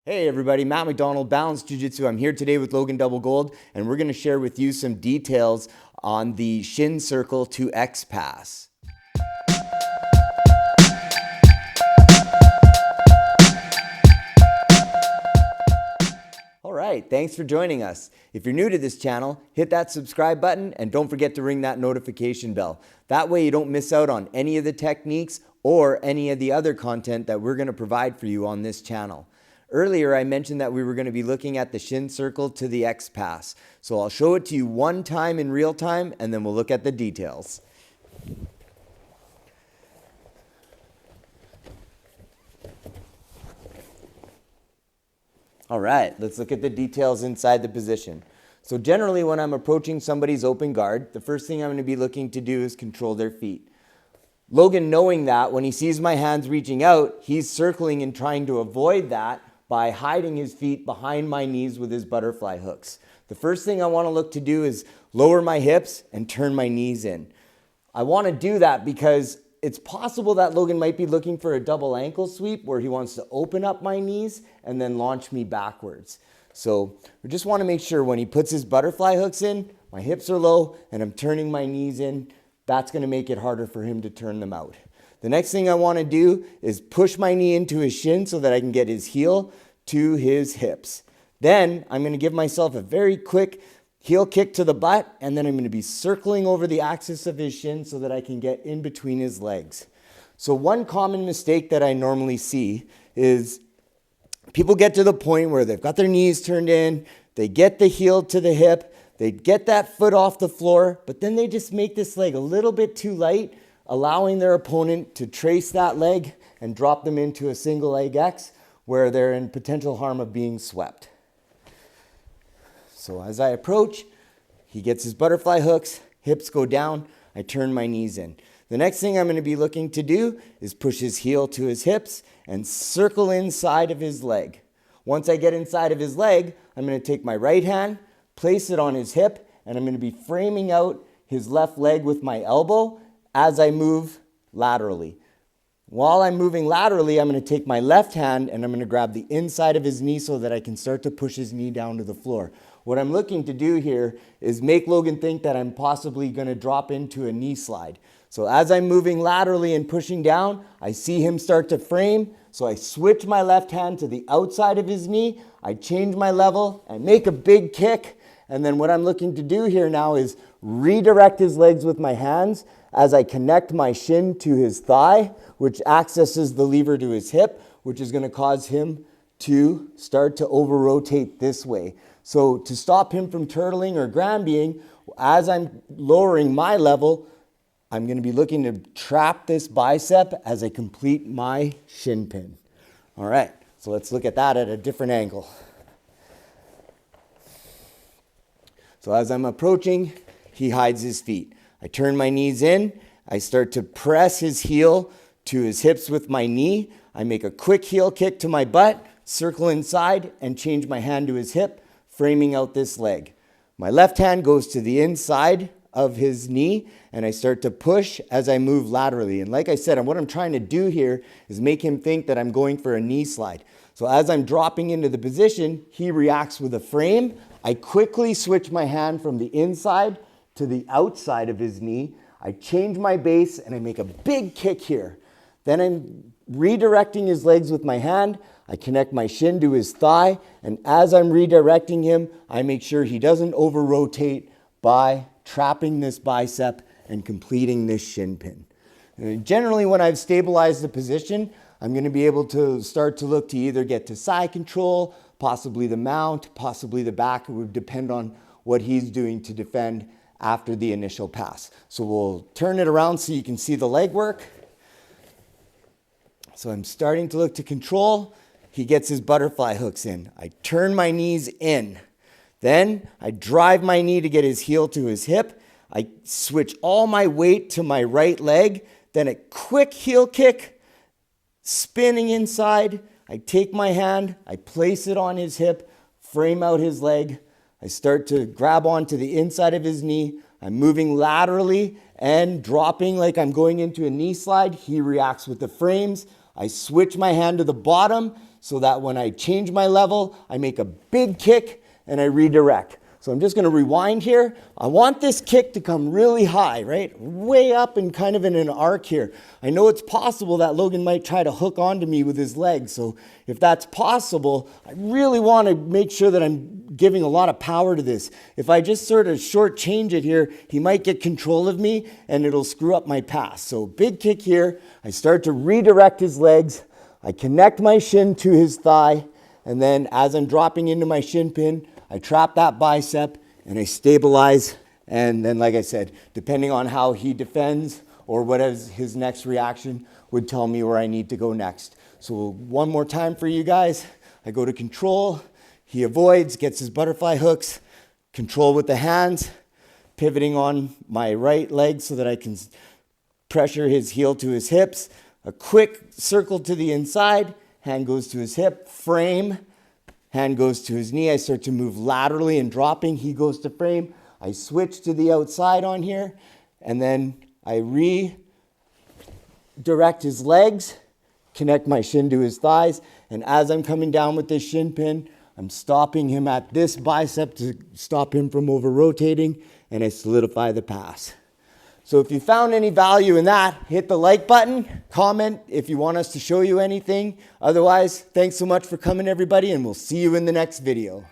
Hey everybody, Matt MacDonald, Balanced Jiu Jitsu. I'm here today with Logan Double Gold, and we're going to share with you some details on the Shin Circle to X Pass. All right, thanks for joining us. If you're new to this channel, hit that subscribe button and don't forget to ring that notification bell. That way you don't miss out on any of the techniques or any of the other content that we're going to provide for you on this channel. Earlier, I mentioned that we were going to be looking at the Shin Circle to the X Pass. So I'll show it to you one time in real time, and then we'll look at the details. All right, let's look at the details inside the position. So generally, when I'm approaching somebody's open guard, the first thing I'm going to be looking to do is control their feet. Logan, knowing that, when he sees my hands reaching out, he's circling and trying to avoid that by hiding his feet behind my knees with his butterfly hooks. The first thing I want to look to do is lower my hips and turn my knees in. I want to do that because it's possible that Logan might be looking for a double ankle sweep where he wants to open up my knees and then launch me backwards. So we just want to make sure when he puts his butterfly hooks in, my hips are low and I'm turning my knees in. That's going to make it harder for him to turn them out. The next thing I want to do is push my knee into his shin so that I can get his heel to his hips. Then I'm going to give myself a very quick heel kick to the butt, and then I'm going to be circling over the axis of his shin so that I can get in between his legs. So one common mistake that I normally see is people get to the point where they've got their knees turned in, they get the heel to the hip, they get that foot off the floor, but then they just make this leg a little bit too light, allowing their opponent to trace that leg and drop them into a single leg X where they're in potential harm of being swept. So as I approach, he gets his butterfly hooks, hips go down, I turn my knees in. The next thing I'm going to be looking to do is push his heel to his hips and circle inside of his leg. Once I get inside of his leg, I'm going to take my right hand, place it on his hip, and I'm going to be framing out his left leg with my elbow as I move laterally. While I'm moving laterally, I'm going to take my left hand and I'm going to grab the inside of his knee so that I can start to push his knee down to the floor. What I'm looking to do here is make Logan think that I'm possibly going to drop into a knee slide. So as I'm moving laterally and pushing down, I see him start to frame. So I switch my left hand to the outside of his knee. I change my level and make a big kick. And then what I'm looking to do here now is redirect his legs with my hands as I connect my shin to his thigh, which accesses the lever to his hip, which is going to cause him to start to over-rotate this way. So to stop him from turtling or Granbying, as I'm lowering my level, I'm going to be looking to trap this bicep as I complete my shin pin. All right, so let's look at that at a different angle. So as I'm approaching, he hides his feet. I turn my knees in. I start to press his heel to his hips with my knee. I make a quick heel kick to my butt, circle inside, and change my hand to his hip, framing out this leg. My left hand goes to the inside of his knee, and I start to push as I move laterally. And like I said, what I'm trying to do here is make him think that I'm going for a knee slide. So as I'm dropping into the position, he reacts with a frame. I quickly switch my hand from the inside to the outside of his knee. I change my base and I make a big kick here. Then I'm redirecting his legs with my hand. I connect my shin to his thigh, and as I'm redirecting him, I make sure he doesn't over-rotate by trapping this bicep and completing this shin pin. And generally, when I've stabilized the position, I'm going to be able to start to look to either get to side control, possibly the mount, possibly the back. It would depend on what he's doing to defend after the initial pass. So we'll turn it around so you can see the leg work. So I'm starting to look to control. He gets his butterfly hooks in. I turn my knees in. Then I drive my knee to get his heel to his hip. I switch all my weight to my right leg. Then a quick heel kick, spinning inside. I take my hand, I place it on his hip, frame out his leg. I start to grab onto the inside of his knee. I'm moving laterally and dropping like I'm going into a knee slide. He reacts with the frames. I switch my hand to the bottom, so that when I change my level, I make a big kick and I redirect. So I'm just going to rewind here. I want this kick to come really high, right? Way up and kind of in an arc here. I know it's possible that Logan might try to hook onto me with his legs. So if that's possible, I really want to make sure that I'm giving a lot of power to this. If I just sort of shortchange it here, he might get control of me and it'll screw up my pass. So big kick here. I start to redirect his legs. I connect my shin to his thigh. And then as I'm dropping into my shin pin, I trap that bicep and I stabilize. And then, like I said, depending on how he defends or what is his next reaction would tell me where I need to go next. So one more time for you guys. I go to control. He avoids, gets his butterfly hooks, control with the hands, pivoting on my right leg so that I can pressure his heel to his hips. A quick circle to the inside, hand goes to his hip, frame. Hand goes to his knee. I start to move laterally and dropping. He goes to frame. I switch to the outside on here. And then I redirect his legs, connect my shin to his thighs. And as I'm coming down with this shin pin, I'm stopping him at this bicep to stop him from over-rotating. And I solidify the pass. So if you found any value in that, hit the like button, comment if you want us to show you anything. Otherwise, thanks so much for coming, everybody, and we'll see you in the next video.